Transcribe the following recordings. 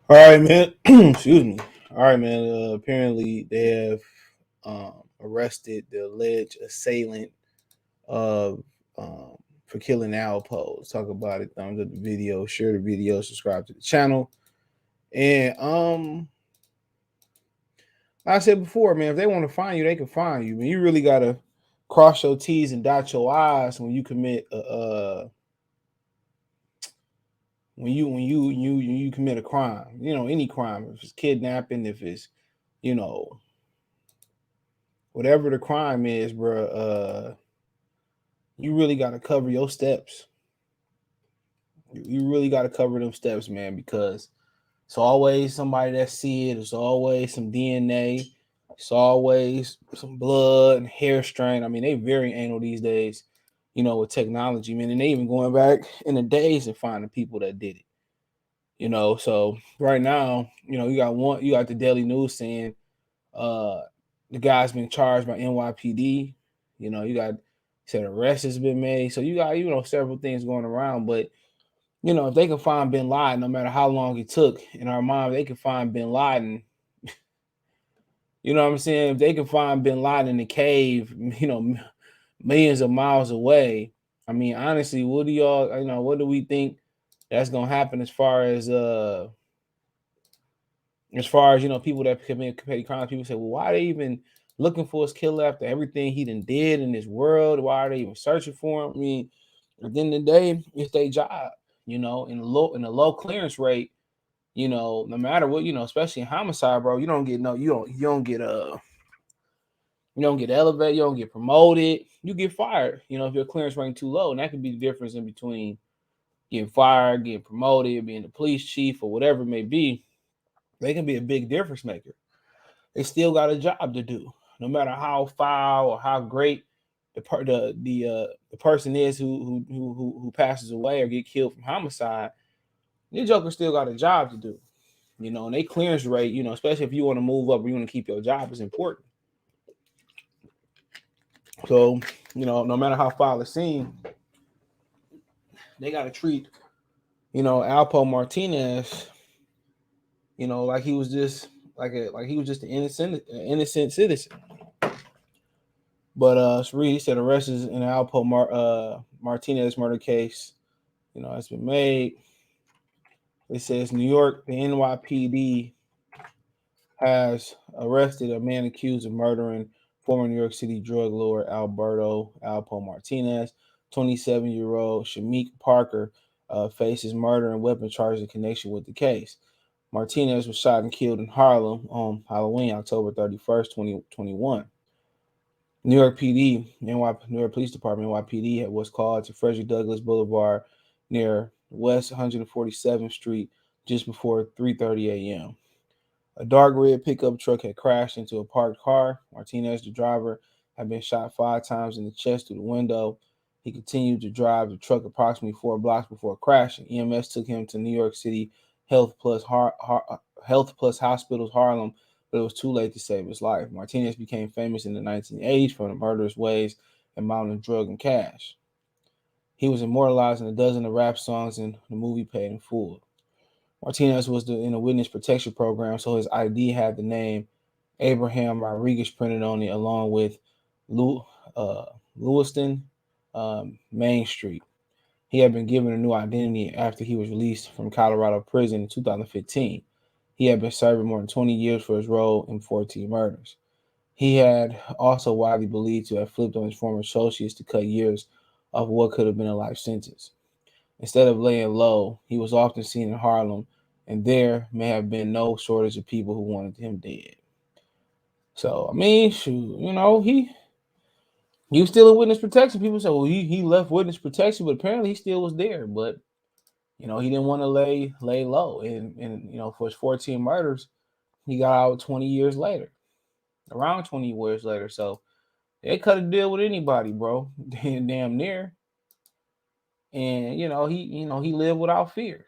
All right, man. Excuse me. All right, man. Apparently, they have arrested the alleged assailant of for killing Alpo. Let's talk about it. Thumbs up the video, share the video, subscribe to the channel, and like I said before, man, if they want to find you, they can find you. Man, you really gotta cross your T's and dot your I's when you commit when you commit a crime. You know, any crime. If it's kidnapping, if it's you know whatever the crime is, bro, you really got to cover your steps. You really got to cover them steps, man, because it's always somebody that see it. It's always some DNA. It's always some blood and hair strain. I mean, they very anal these days, with technology, man. And they even going back in the days and finding people that did it. So right now, you got the Daily News saying uh the guy's been charged by NYPD. You got said arrest has been made. So you got, several things going around. But, if they can find Bin Laden, no matter how long it took in our mind, they can find Bin Laden. You know what I'm saying? If they can find Bin Laden in the cave, millions of miles away. I mean, honestly, what do y'all, what do we think that's gonna happen as far as people that commit petty crimes? People say, well, why are they even looking for his killer after everything he done did in this world? Why are they even searching for him? I mean, at the end of the day, it's their job. In a low clearance rate, no matter what, especially in homicide, bro, you don't get elevated, you don't get promoted, you get fired. If your clearance rank too low, and that could be the difference in between getting fired, getting promoted, being the police chief, or whatever it may be. They can be a big difference maker. They still got a job to do, no matter how foul or how great the person is who passes away or get killed from homicide. Your Joker still got a job to do, and they clearance rate, especially if you want to move up or you want to keep your job, is important. So, no matter how foul it seems, they got to treat, Alpo Martinez, like he was just like he was just an innocent citizen. But Reed said arrests in the Alpo Martinez murder case, has been made. It says New York, the NYPD has arrested a man accused of murdering former New York City drug lord Alberto Alpo Martinez. 27-year-old Shamik Parker faces murder and weapon charges in connection with the case. Martinez was shot and killed in Harlem on Halloween, October 31st, 2021. New York PD, New York Police Department, NYPD, was called to Frederick Douglass Boulevard near West 147th Street just before 3:30 a.m. A dark red pickup truck had crashed into a parked car. Martinez, the driver, had been shot 5 times in the chest through the window. He continued to drive the truck approximately 4 blocks before crashing. EMS took him to New York City Health Plus Hospitals Harlem, but it was too late to save his life. Martinez became famous in the 1980s for the murderous ways and mounting drug and cash. He was immortalized in a dozen of rap songs and the movie Paid in Full. Martinez was in a witness protection program, so his ID had the name Abraham Rodriguez printed on it, along with Lewiston Main Street. He had been given a new identity after he was released from Colorado prison in 2015. He had been serving more than 20 years for his role in 14 murders. He had also widely believed to have flipped on his former associates to cut years off what could have been a life sentence. Instead of laying low, he was often seen in Harlem, and there may have been no shortage of people who wanted him dead. So, I mean, shoot, he was still in witness protection. People say, well, he left witness protection, but apparently he still was there. But he didn't want to lay low, and for his 14 murders, he got out 20 years later, around 20 years later. So they cut a deal with anybody, bro, damn near. And he lived without fear.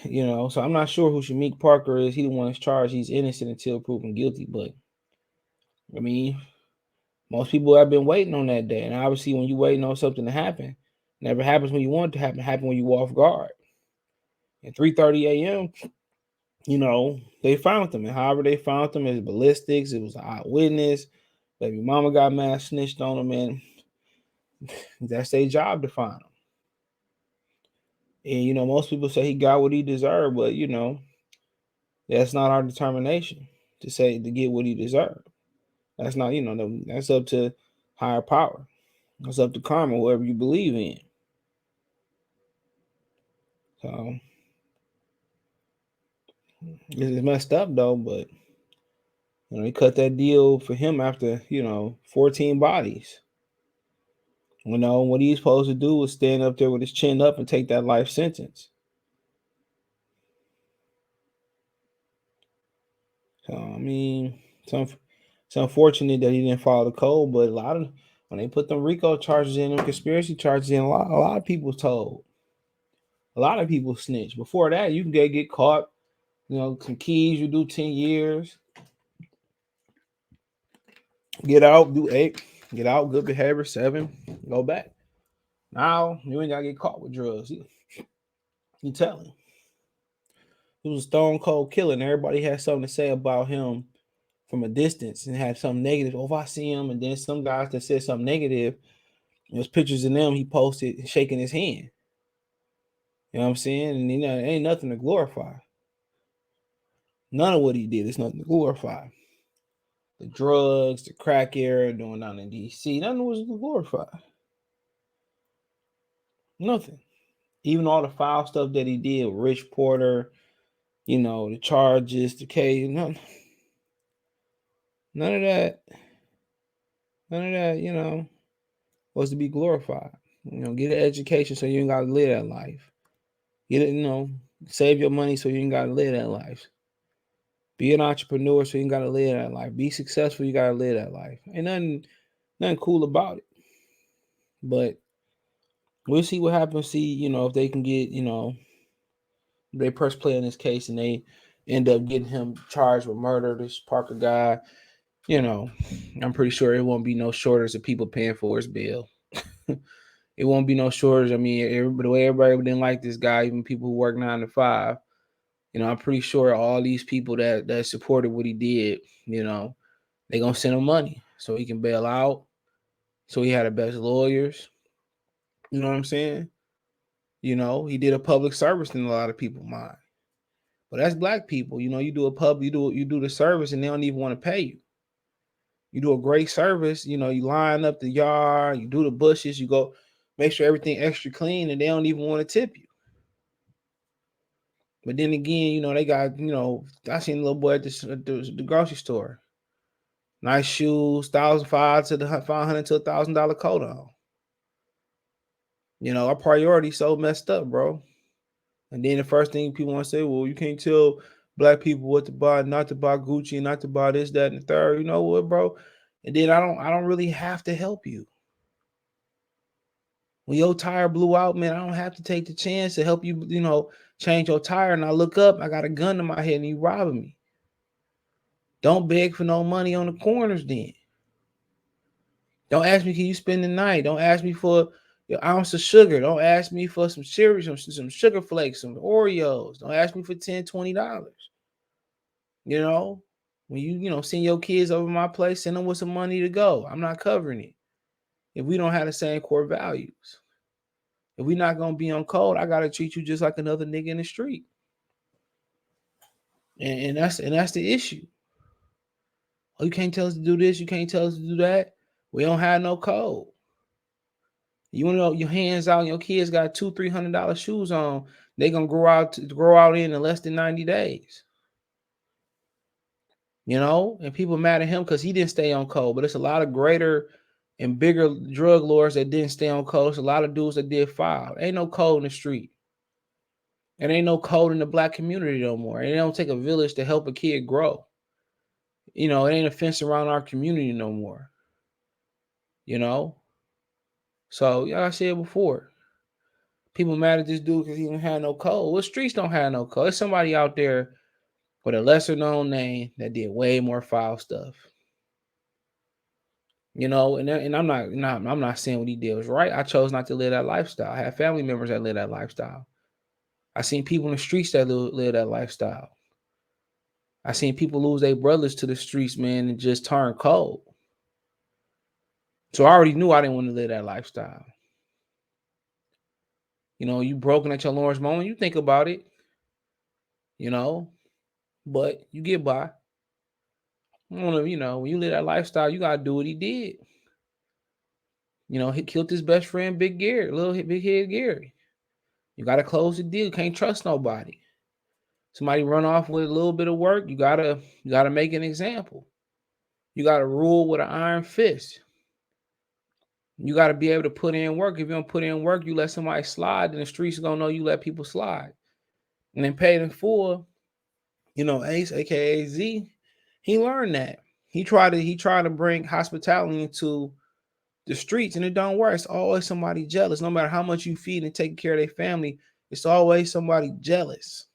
So I'm not sure who Shamik Parker is. He the one that's charged. He's innocent until proven guilty. But I mean, most people have been waiting on that day, and obviously, when you're waiting on something to happen, it never happens when you want it to happen. It happens when you off guard. At 3:30 a.m., they found them. And however they found them, is ballistics, it was an eyewitness. Baby mama got mad, snitched on them, and that's their job to find them. And most people say he got what he deserved, but that's not our determination to get what he deserved. That's not, that's up to higher power. That's up to karma, whoever you believe in. So it's messed up though, but they cut that deal for him after 14 bodies. What he's supposed to do was stand up there with his chin up and take that life sentence. So I mean, it's unfortunate that he didn't follow the code, but when they put them RICO charges in, them conspiracy charges in, a lot of people told. A lot of people snitch. Before that, you can get caught. Some keys, you do 10 years. Get out, do 8. Get out, good behavior, 7. Go back. Now, you ain't got to get caught with drugs. You telling. He was a stone cold killer, and everybody had something to say about him from a distance and had something negative. Oh, if I see him, and then some guys that said something negative, there's pictures of them he posted shaking his hand. You know what I'm saying? And it ain't nothing to glorify. None of what he did is nothing to glorify. The drugs, the crack era, doing down in DC, nothing was to glorify. Nothing. Even all the foul stuff that he did, Rich Porter, the charges, the case, none of that. None of that, was to be glorified. Get an education so you ain't gotta live that life. Get it, save your money so you ain't gotta live that life. Be an entrepreneur so you ain't gotta live that life. Be successful, you gotta live that life. Ain't nothing cool about it. But we'll see what happens. See, if they can get, they press play in this case and they end up getting him charged with murder, this Parker guy, I'm pretty sure it won't be no shortage of people paying for his bail. It won't be no shortage. I mean, the way everybody didn't like this guy, even people who work 9 to 5, I'm pretty sure all these people that supported what he did, they're going to send him money so he can bail out. So he had the best lawyers. You know what I'm saying? He did a public service in a lot of people's mind. But that's black people. You do you do the service and they don't even want to pay you. You do a great service, you line up the yard, you do the bushes, you go make sure everything extra clean, and they don't even want to tip you. But then again, they got, I seen a little boy at the grocery store. Nice shoes, $1,500 to the $500 to $1,000 coat on. Our priorities so messed up, bro. And then the first thing people want to say, well, you can't tell black people what to buy, not to buy Gucci, not to buy this, that, and the third. You know what, bro? And then I don't really have to help you. When your tire blew out, man, I don't have to take the chance to help you, change your tire. And I look up, I got a gun in my head and you robbing me. Don't beg for no money on the corners then. Don't ask me, can you spend the night? Don't ask me for an ounce of sugar. Don't ask me for some cereal, some sugar flakes, some Oreos. Don't ask me for $10, $20. When you send your kids over my place, send them with some money to go. I'm not covering it. If we don't have the same core values. If we're not going to be on code, I got to treat you just like another nigga in the street. And that's the issue. Oh, you can't tell us to do this. You can't tell us to do that. We don't have no code. You want to know your hands out and your kids got $200-$300 shoes on. They're going to grow out in less than 90 days. And people mad at him because he didn't stay on code. But it's a lot of greater and bigger drug lords that didn't stay on code. It's a lot of dudes that did file. Ain't no code in the street. And ain't no code in the black community no more. And it don't take a village to help a kid grow. It ain't a fence around our community no more. So, like I said before, people mad at this dude because he don't have no code. Well, streets don't have no code. There's somebody out there with a lesser known name that did way more foul stuff. And I'm not saying what he did was right. I chose not to live that lifestyle. I have family members that live that lifestyle. I seen people in the streets that live that lifestyle. I seen people lose their brothers to the streets, man, and just turn cold. So I already knew I didn't want to live that lifestyle. You know, you broken at your lowest moment, you think about it, you know, but you get by. You know, when you live that lifestyle, you gotta do what he did. You know, he killed his best friend, Big Gary, big head Gary. You gotta close the deal. Can't trust nobody. Somebody run off with a little bit of work, you gotta make an example. You gotta rule with an iron fist. You gotta be able to put in work. If you don't put in work, you let somebody slide, then the streets are gonna know you let people slide. And then paid in full, you know, Ace, aka Z, he learned that. He tried to bring hospitality into the streets, and it don't work. It's always somebody jealous. No matter how much you feed and take care of their family, it's always somebody jealous.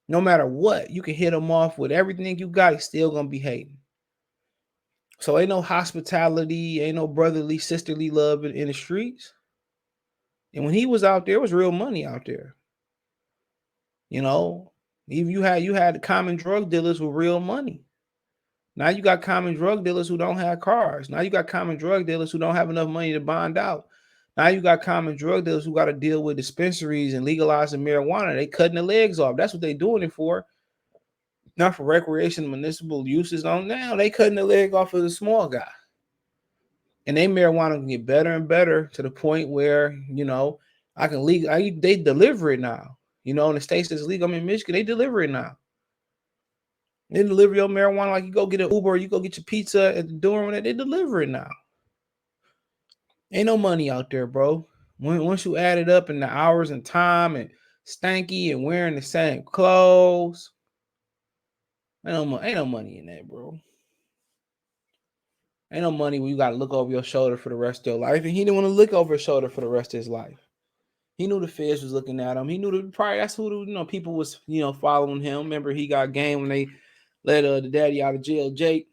No matter what, you can hit them off with everything you got, he's still gonna be hating. So ain't no hospitality, ain't no brotherly, sisterly love in the streets. And when he was out there, it was real money out there. You know, even you had the common drug dealers with real money. Now you got common drug dealers who don't have cars. Now you got common drug dealers who don't have enough money to bond out. Now you got common drug dealers who got to deal with dispensaries and legalizing marijuana. They cutting the legs off. That's what they doing it for. Not for recreation, municipal uses. On now they cutting the leg off of the small guy. And they marijuana can get better and better to the point where, you know, they deliver it now. You know, in the states that's legal, in Michigan, they deliver it now. They deliver your marijuana like you go get an Uber or you go get your pizza at the door. When they deliver it now. Ain't no money out there, bro. Once you add it up in the hours and time and stanky and wearing the same clothes, ain't no money in that, bro. Ain't no money when you got to look over your shoulder for the rest of your life. And he didn't want to look over his shoulder for the rest of his life. He knew the feds was looking at him. He knew probably that's who people was following him. Remember, he got game when they let the daddy out of jail, Jake.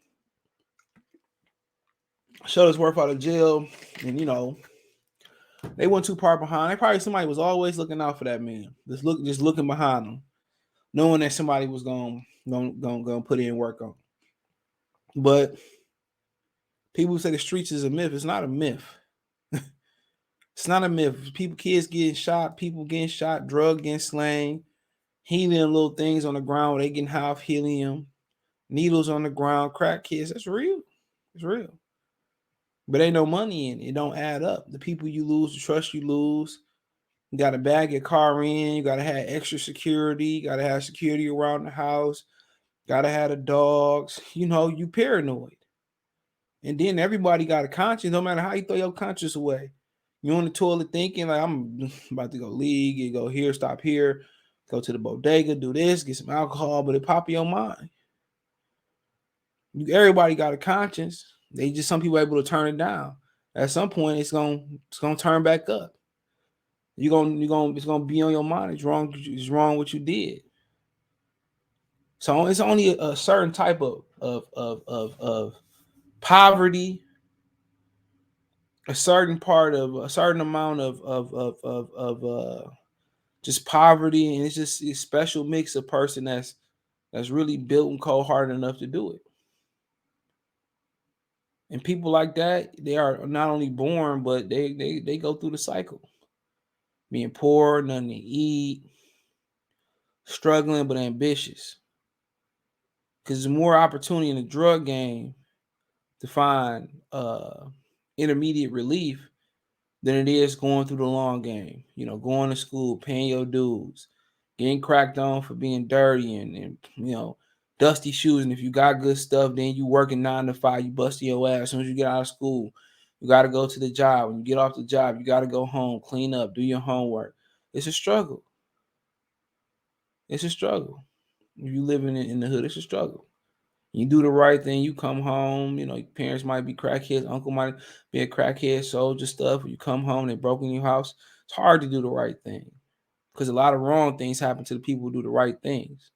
Showed his worth out of jail, and they weren't too far behind. They probably somebody was always looking out for that man. Just looking behind him, knowing that somebody was going put in work on. But people say the streets is a myth. It's not a myth. It's not a myth. Kids getting shot, people getting shot, drug getting slain, helium little things on the ground where they getting high off helium, needles on the ground, crack kids. That's real. It's real. But ain't no money in it. It don't add up. The people you lose, the trust you lose. You got to bag your car in. You got to have extra security. You got to have security around the house. Got to have the dogs. You paranoid. And then everybody got a conscience. No matter how you throw your conscience away. You on the toilet thinking like, I'm about to go league, go here, stop here, go to the bodega, do this, get some alcohol, but it pop in your mind. Everybody got a conscience. Some people are able to turn it down. At some point, it's gonna turn back up. It's gonna be on your mind. It's wrong what you did. So it's only a certain type of poverty, a certain amount of just poverty, and it's just a special mix of person that's really built and cold-hearted enough to do it. And people like that, they are not only born, but they go through the cycle. Being poor, nothing to eat, struggling but ambitious. Because there's more opportunity in the drug game to find intermediate relief than it is going through the long game. Going to school, paying your dues, getting cracked on for being dirty and dusty shoes. And if you got good stuff, then you working 9 to 5, you busting your ass. As soon as you get out of school, you got to go to the job. When you get off the job, you got to go home, clean up, do your homework. It's a struggle. It's a struggle. If you living in the hood, it's a struggle. You do the right thing, you come home, your parents might be crackheads, uncle might be a crackhead, soldier stuff. You come home, they broke in your house. It's hard to do the right thing because a lot of wrong things happen to the people who do the right things.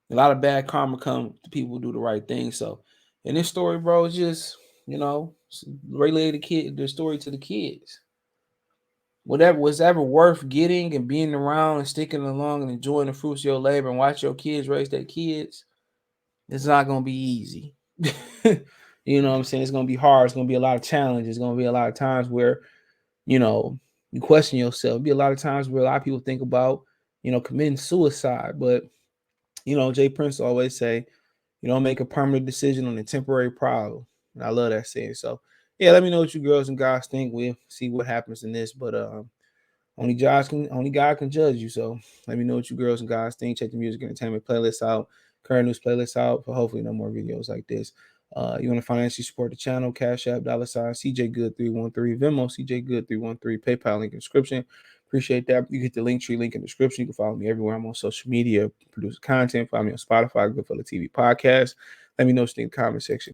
A lot of bad karma come to people who do the right thing. So in this story, bro, it's just, relay the story to the kids. whatever was ever worth getting and being around and sticking along and enjoying the fruits of your labor and watch your kids raise their kids, it's not gonna be easy. You know what I'm saying? It's gonna be hard. It's gonna be a lot of challenges. It's gonna be a lot of times where, you know, you question yourself. It'll be a lot of times where a lot of people think about, committing suicide. But, Jay Prince always say, you don't make a permanent decision on a temporary problem. And I love that saying. So yeah, let me know what you girls and guys think. We'll see what happens in this. But only God can judge you. So let me know what you girls and guys think. Check the music entertainment playlist out, current news playlist out for hopefully no more videos like this. You want to financially support the channel, Cash App, $, CJ Good 313, Venmo, CJ Good 313, PayPal link in description. Appreciate that. You get the link tree link in the description. You can follow me everywhere. I'm on social media, produce content. Follow me on Spotify, Goodfellow TV podcast. Let me know what you think in the comment section.